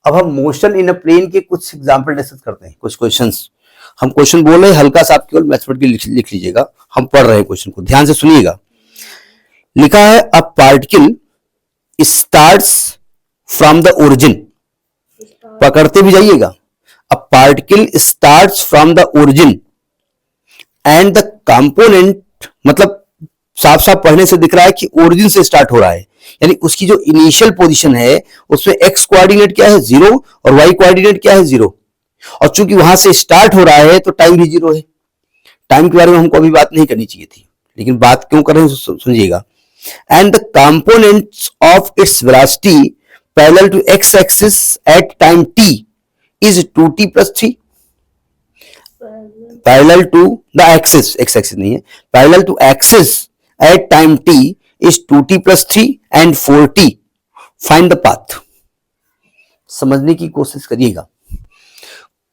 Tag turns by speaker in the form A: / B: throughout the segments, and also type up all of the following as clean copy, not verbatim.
A: अब हम motion in a plane के कुछ एग्जांपल डिस्कस करते हैं, कुछ क्वेश्चंस। हम क्वेश्चन बोल रहे हैं, हल्का सा आप केवल मैथमेटिकली लिख लीजिएगा, हम पढ़ रहे हैं क्वेश्चन को, ध्यान से सुनिएगा। लिखा है a particle starts from the origin, पकड़ते भी जाइएगा। A particle starts from the origin and the component, मतलब साफ साफ पढ़ने से दिख रहा है कि ओरिजिन से स्टार्ट हो रहा है, यानी उसकी जो इनिशियल पोजीशन है उसमें एक्स कोऑर्डिनेट क्या है 0 और वाई कोऑर्डिनेट क्या है 0, और चूंकि वहां से स्टार्ट हो रहा है तो टाइम भी 0 है। टाइम के बारे में हमको अभी बात नहीं करनी चाहिए थी, लेकिन बात क्यों कर रहे हैं सुनिएगा। And the components of its velocity parallel to X axis at time t is 2t plus 3, parallel to the axis, X axis नहीं है, parallel to axis at time t is 2t plus 3 and 4t, find the path. समझने की कोशिश करिएगा।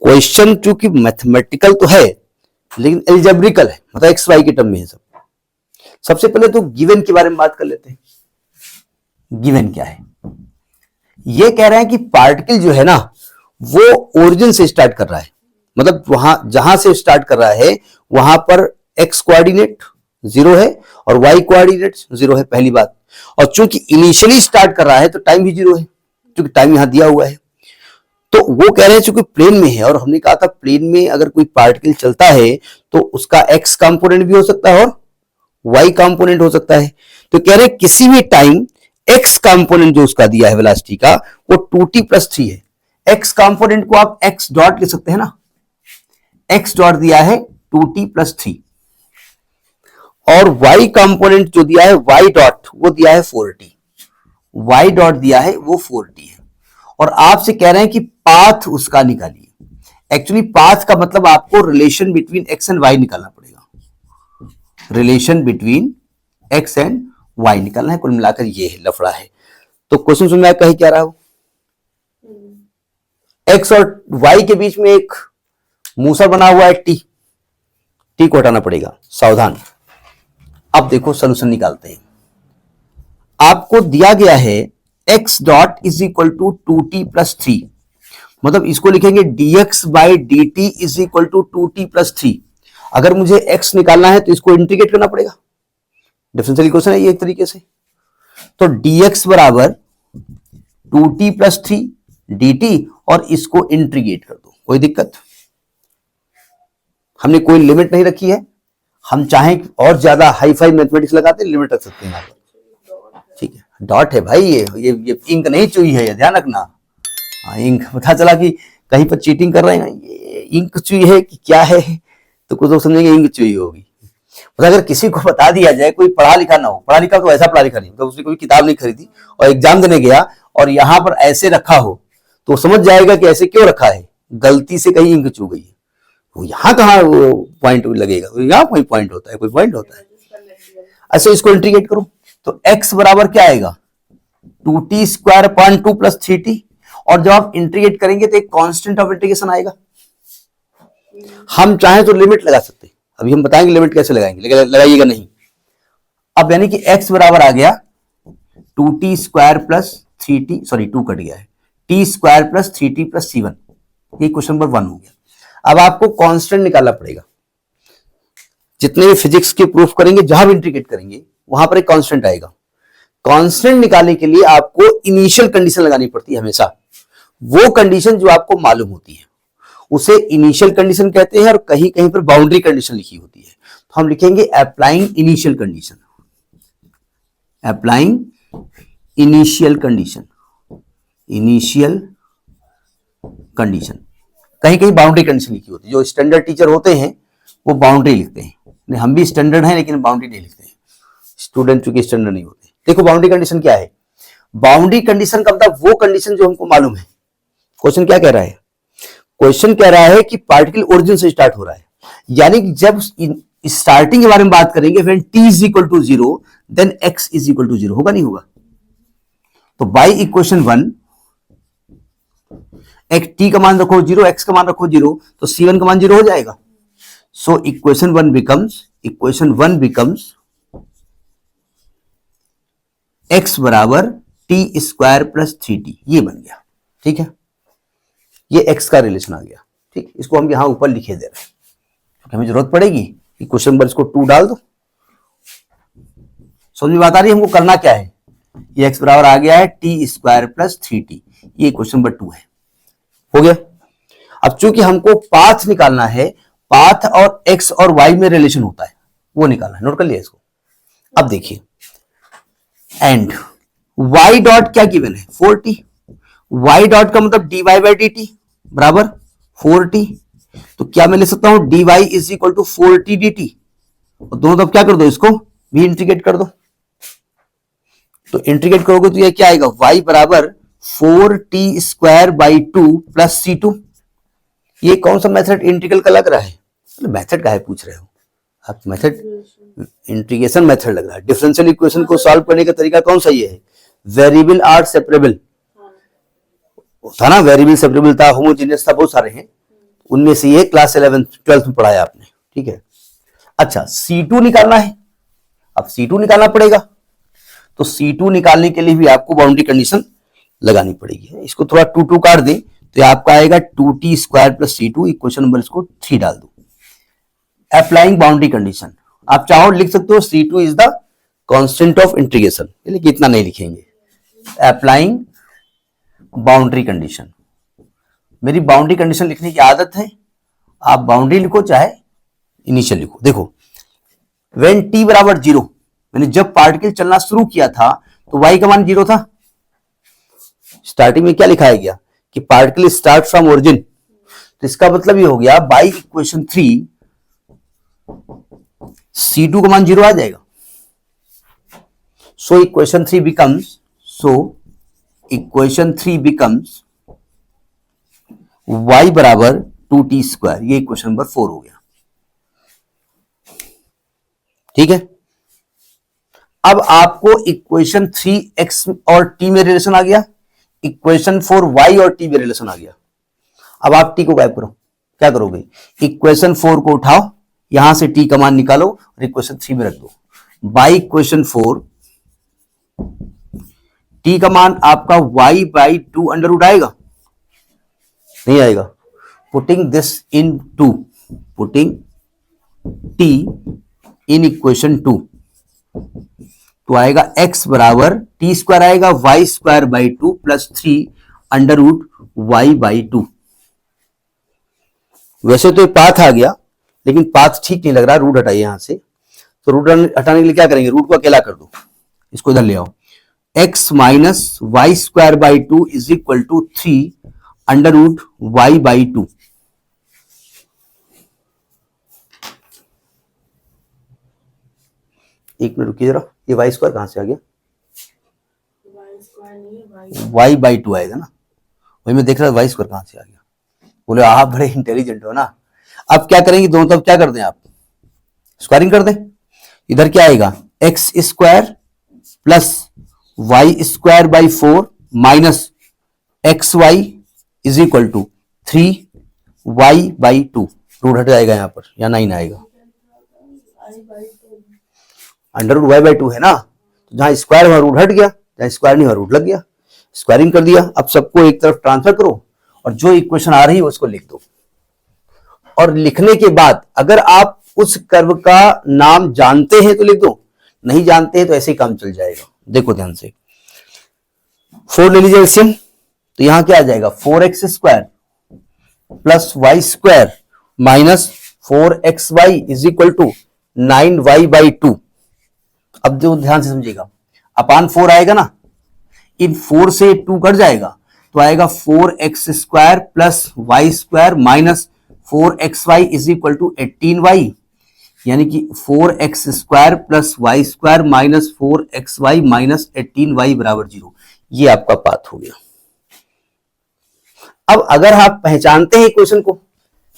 A: Question चूंकि mathematical तो है लेकिन एल्जेब्रिकल है, मतलब एक्स वाई के टर्म में है सब। सबसे पहले तो गिवन के बारे में बात कर लेते हैं। गिवन क्या है? ये कह रहे हैं कि पार्टिकल जो है ना वो ओरिजिन से स्टार्ट कर रहा है, मतलब वहां जहां से स्टार्ट कर रहा है वहां पर एक्स कोऑर्डिनेट 0 है और वाई कोऑर्डिनेट 0 है, पहली बात। और चूंकि इनिशियली स्टार्ट कर रहा है तो टाइम भी 0 है, क्योंकि टाइम यहां दिया हुआ है। तो वो कह रहे हैं चूंकि प्लेन में है, और हमने कहा था प्लेन में अगर कोई पार्टिकल चलता है तो उसका एक्स कंपोनेंट भी हो सकता है और वाई कंपोनेंट हो सकता है। तो कह रहे हैं किसी भी टाइम एक्स कंपोनेंट जो उसका दिया है वेलोसिटी का वो 2t plus 3 है। एक्स कंपोनेंट को आप एक्स डॉट लिख सकते हैं ना, एक्स डॉट दिया है 2t plus 3, और y कंपोनेंट जो दिया है y डॉट वो दिया है 4t, y डॉट दिया है वो 4t है। और आपसे कह रहे हैं कि पाथ उसका निकालिए। एक्चुअली पाथ का मतलब आपको relation between x and y निकालना पड़ेगा, relation between x and y निकालना है। कुल मिलाकर ये है लफड़ा है। तो क्वेश्चन सुन में कहीं क्या रहा हो, x और y के बीच में एक मूसर बना हुआ है t को हटाना पड़ेगा, सावधान। अब देखो सोल्यूशन निकालते हैं। आपको दिया गया है x dot is equal to 2t plus 3, मतलब इसको लिखेंगे dx by dt is equal to 2t plus 3। अगर मुझे x निकालना है तो इसको इंटीग्रेट करना पड़ेगा, डिफरेंशियल इक्वेशन है ये एक तरीके से। तो dx बराबर 2t plus 3 dt, और इसको इंटीग्रेट कर दो। कोई दिक्कत? हमने कोई लिमिट नहीं रखी है, हम चाहें और ज्यादा हाई फाई मैथमेटिक्स लगाते लिमिट रख सकते हैं यहाँ पर। ठीक है, डॉट है भाई, ये इंक नहीं चुई है, ध्यान रखना। हाँ, इंक पता चला कि कहीं पर चीटिंग कर रहे हैं, ये इंक चुई है कि क्या है, तो कुछ लोग समझेंगे इंक चुई होगी। मतलब अगर किसी को बता दिया जाए, कोई पढ़ा लिखा ना हो, पढ़ा लिखा तो ऐसा पढ़ा लिखा नहीं, तो उसने कोई किताब नहीं खरीदी और एग्जाम देने गया और यहाँ पर ऐसे रखा हो तो समझ जाएगा कि ऐसे क्यों रखा है, गलती से कहीं इंक चू गई है। वो यहाँ कहाँ वो पॉइंट लगेगा, यहाँ कोई पॉइंट होता है, कोई पॉइंट होता है। अच्छा, इसको इंटीग्रेट करो तो x बराबर क्या आएगा 2t square upon 2 plus 3t, और जब आप इंटीग्रेट करेंगे तो एक कांस्टेंट ऑफ इंटीग्रेशन आएगा। हम चाहें तो लिमिट लगा सकते हैं, अभी हम बताएंगे लिमिट कैसे लगाएंगे, लेकिन लगाइएगा नहीं। अब यानी कि x बराबर आ गया 2t square plus 3t, sorry 2 cut गया है, t square plus 3t plus c1। ये क्वेश्चन नंबर 1 हो गया। अब आपको कांस्टेंट निकालना पड़ेगा। जितने भी फिजिक्स के प्रूफ करेंगे, जहां भी इंटीग्रेट करेंगे वहां पर एक कांस्टेंट आएगा। कांस्टेंट निकालने के लिए आपको इनिशियल कंडीशन लगानी पड़ती है हमेशा। वो कंडीशन जो आपको मालूम होती है उसे इनिशियल कंडीशन कहते हैं, और कहीं कहीं पर बाउंड्री कंडीशन लिखी होती है। तो हम लिखेंगे applying initial condition, applying initial condition, initial condition. कहीं कहीं बाउंड्री कंडीशन लिखी होती है। जो स्टैंडर्ड टीचर होते हैं वो बाउंड्री लिखते हैं, हम भी स्टैंडर्ड हैं लेकिन बाउंड्री नहीं लिखते हैं, स्टूडेंट चूंकि स्टैंडर्ड नहीं होते। देखो बाउंड्री कंडीशन क्या है। बाउंड्री कंडीशन का मतलब वो कंडीशन जो हमको मालूम है। क्वेश्चन क्या कह रहा है? क्वेश्चन कह रहा है कि पार्टिकल ओरिजिन से स्टार्ट हो रहा है, यानी कि जब स्टार्टिंग के बारे में बात करेंगे when t is equal to 0 then x is equal to 0, होगा नहीं होगा? तो बाई इक्वेशन 1 एक t का मान रखो 0, x का मान रखो 0, तो c1 का मान 0 हो जाएगा। सो इक्वेशन 1 बिकम्स x बराबर t स्क्वायर प्लस 3t, ये बन गया। ठीक है, ये x का रिलेशन आ गया। ठीक, इसको हम यहां ऊपर लिखे दे रहे हैं क्योंकि हमें जरूरत पड़ेगी कि क्वेश्चन नंबर इसको 2 डाल दो। समझ में बात आ रही है? हमको करना क्या है, ये x बराबर आ गया है टी स्क्वायर प्लस 3t, ये क्वेश्चन नंबर 2 है। हो गया। अब चूंकि हमको पाथ निकालना है, पाथ और x और y में रिलेशन होता है, वो निकालना है। नोट कर लिया इसको। अब देखिए, एंड y डॉट क्या गिवन है 4t, y डॉट का मतलब dy बाई डी टी बराबर 4t। तो क्या मैं लिख सकता हूं dy is equal to 4t dt, और दोनों तरफ क्या कर दो, इसको भी इंटीग्रेट कर दो। तो इंटीग्रेट करोगे तो ये क्या आएगा, y बराबर 4t square by 2 plus c2। ये कौन सा मेथड इंटीग्रल का लग रहा है? मेथड का है पूछ रहे हो आप? मेथड इंटीग्रेशन मेथड लग रहा है। डिफरेंशियल इक्वेशन को सॉल्व करने का तरीका कौन सा ये है, वेरिएबल आर सेपरेबल था ना, वेरिएबल सेपरेबल था, होमोजेनियस था, बहुत सारे हैं, उनमें से ये क्लास 11th 12th में पढ़ाया आपने। ठीक है। अच्छा, C2 निकालना है, अब C2 निकालना पड़ेगा, तो C2 निकालने के लिए भी आपको बाउंड्री कंडीशन लगानी पड़ेगी। इसको थोड़ा 2 काट दें तो आपका आएगा 2t square plus C2, equation number इसको 3 डाल दो। अप्लाइंग बाउंड्री कंडीशन, आप चाहो लिख सकते हो C2 is the constant of integration, लेकिन इतना नहीं लिखेंगे। अप्लाइंग बाउंड्री कंडीशन, मेरी बाउंड्री कंडीशन लिखने की आदत है, आप बाउंड्री लिखो चाहे इनिशियल लिखो। देखो, व्हेन t बराबर 0, मैंने जब पार्टिकल चलना शुरू किया था तो y का मान 0 था। स्टार्टिंग में क्या लिखाया गया कि पार्टिकल स्टार्ट फ्रॉम ओरिजिन, तो इसका मतलब ये हो गया बाई इक्वेशन 3 C2 का मान 0 आ जाएगा। सो इक्वेशन 3 बिकम्स y बराबर 2t स्क्वायर, ये इक्वेशन नंबर 4 हो गया। ठीक है। अब आपको इक्वेशन 3x और t में रिलेशन आ गया, इक्वेशन 4 y और t में रिलेशन आ गया। अब आप t को गायब करो, क्या करोगे, इक्वेशन 4 को उठाओ, यहां से t का मान निकालो और इक्वेशन 3 में रख दो। बाई इक्वेशन 4 t का मान आपका y बाई 2 अंडर रूट आएगा, नहीं आएगा। Putting this into, putting t in equation 2, तो आएगा x बराबर t स्क्वायर आएगा y square by 2 plus 3 under root y by 2। वैसे तो पाथ आ गया, लेकिन पाथ ठीक नहीं लग रहा, रूट हटाइए यहां से। तो रूट हटाने के लिए क्या करेंगे, रूट को अकेला कर दो, इसको इधर ले आओ। x minus Y square by 2 is equal to 3 under root y by 2। एक मिनट रुकिए जरा, ये वाई स्क्वायर कहां से आ गया, y बाई 2 आएगा ना, वही मैं देख रहा था वाई स्क्वायर कहां से आ गया। बोले आप बड़े इंटेलिजेंट हो ना। अब क्या करेंगे, दोनों तरफ क्या कर दें आप, स्क्वायरिंग कर दें। इधर क्या आएगा, X square plus Y square by 4 minus X Y is equal to 3y by 2। Root हट जाएगा यहाँ पर, या 9 आएगा, अंडर रूट y बाई 2 है ना, तो जहां स्क्वायर वहां रूट हट गया, जहां स्क्वायर नहीं वहां रूट लग गया, स्क्वायरिंग कर दिया। अब सबको एक तरफ ट्रांसफर करो और जो इक्वेशन आ रही है उसको लिख दो। और लिखने के बाद अगर आप उस कर्व का नाम जानते हैं तो लिख दो, नहीं जानते हैं तो ऐसे ही काम चल जाएगा। देखो ध्यान से, 4 ले लीजिए एलसीएम, तो यहां क्या आ जाएगा, 4x square plus Y square minus 4xy is equal to 9y by 2। अब जो ध्यान से समझिएगा, अपान 4 आएगा ना, इन 4 से 2 कट जाएगा, तो आएगा 4x square plus Y square minus 4xy is equal to 18y, यानी कि 4x square plus Y square minus 4xy minus 18y बराबर 0। ये आपका पाथ हो गया। अब अगर आप पहचानते हैं इक्वेशन को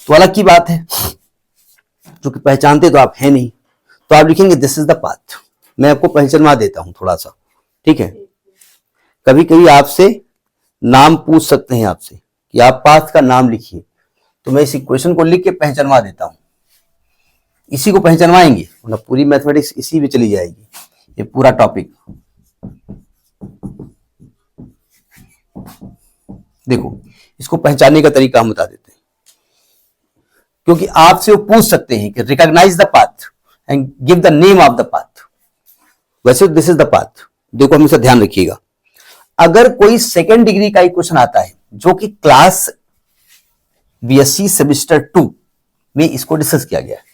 A: तो अलग की बात है, जो कि पहचानते तो आप है नहीं, तो आप लिखेंगे दिस इज द पाथ। मैं आपको पहचानवा देता हूं थोड़ा सा, ठीक है। कभी कभी आपसे नाम पूछ सकते हैं आपसे कि आप पाथ का नाम लिखिए, तो मैं इस इक्वेशन को लिख के पहचानवा देता हूं। इसी को पहचानवाएंगे, मतलब पूरी मैथमेटिक्स इसी में चली जाएगी, ये पूरा टॉपिक। देखो इसको पहचानने का तरीका हम बता देते हैं, क्योंकि आपसे वो पूछ सकते हैं कि recognise the path and give the name of the path. वैसे दिस इज द पाथ। देखो हमेशा ध्यान रखिएगा, अगर कोई सेकेंड डिग्री का एक क्वेश्चन आता है जो कि क्लास बीएससी सेमेस्टर 2 में इसको डिस्कस किया गया है,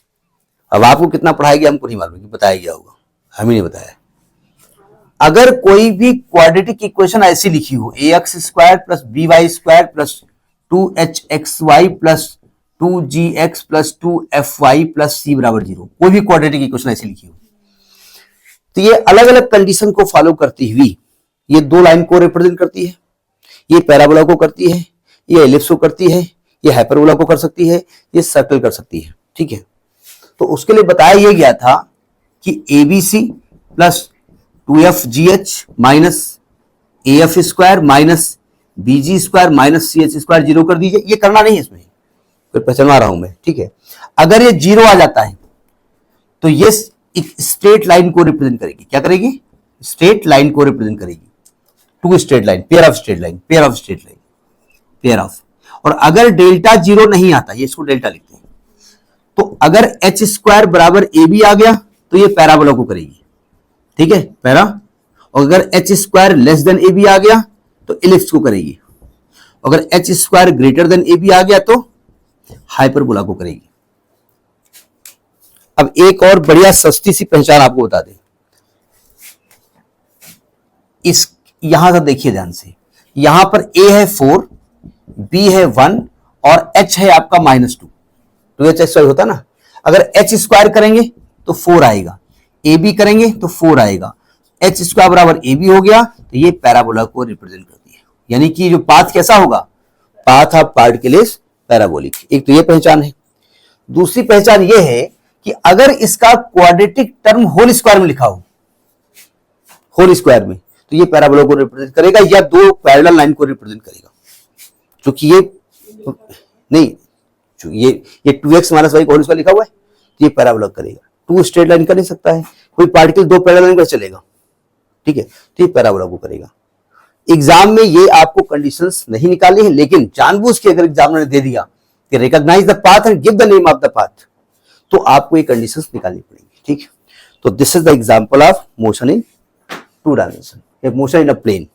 A: अब आपको कितना पढ़ाया गया हमको नहीं मालूम कि बताया गया होगा, हम ही नहीं बताया। अगर कोई भी क्वाड्रेटिक इक्वेशन ऐसी लिखी हो ax square plus by square plus 2hxy plus 2gx plus 2fy plus c बराबर 0, कोई भी क्वाड्रेटिक इक्वेशन ऐसी लिखी हो, तो ये अलग अलग कंडीशन को फॉलो करती हुई ये दो लाइन को रिप्रेजेंट करती है, ये पैराबोला को करती है, ये एलिप्स को करती है, ये हाइपरबोला को कर सकती है, ये सर्कल कर सकती है। ठीक है, तो उसके लिए बताया यह गया था कि ABC plus 2FGH minus AF square minus BG square minus CH square 0 कर दीजिए। ये करना नहीं है इसमें, फिर पहचानवा रहा हूं मैं। ठीक है, अगर ये 0 आ जाता है तो ये एक स्ट्रेट लाइन को रिप्रेजेंट करेगी। क्या करेगी? स्ट्रेट लाइन को रिप्रेजेंट करेगी। Two straight line, pair of straight line, pair of straight line, pair of. और अगर डेल्टा 0 नहीं आता, ये इसको डेल्टा लिखते हैं, तो अगर h स्क्वायर बराबर AB आ गया तो ये पैराबोला को करेगी। ठीक है, पैरा। और अगर h square less than AB आ गया तो इलिप्स को करेगी। अगर h square greater than AB आ गया तो हाइपरबोला को करेगी। अब एक और बढ़िया सस्ती सी पहचान आपको बता दें, इस यहां से देखिए ध्यान से, यहां पर A है 4, B है 1 और H है आपका -2, 2H स्क्वायर होता ना। अगर H स्क्वायर करेंगे तो 4 आएगा, AB करेंगे तो 4 आएगा, H स्क्वायर बराबर AB हो गया, तो ये पैराबोला को रिप्रेजेंट करती है। यानी कि जो पाथ कैसा होगा? Path of particle is parabolic. एक तो ये पहचान है। दूसरी पहचान ये है कि अगर इसका क्वाड्रेटिक टर्म होल स्क्वायर में लिखा हो, होल स्क्वायर में, तो ये पैराबोला को रिप्रेजेंट करेगा या दो पैरेलल लाइन को रिप्रेजेंट करेगा। क्योंकि ये नहीं, ये 2x minus Y whole square लिखा हुआ है, तो ये पैराबोला करेगा। 2 स्ट्रेट लाइन कर नहीं सकता है कोई पार्टिकल, 2 पैरेलल लाइन पर चलेगा। ठीक है, तो ये पैराबोला को करेगा। एग्जाम में ये आपको कंडीशंस नहीं निकाली है, लेकिन जानबूझ के अगर एग्जामिनर ने दे दिया कि recognise the path and give the name of the path, तो आपको ये कंडीशंस निकालनी पड़ेंगी। ठीक, तो this is the example of motion in 2 dimension, motion in a plane.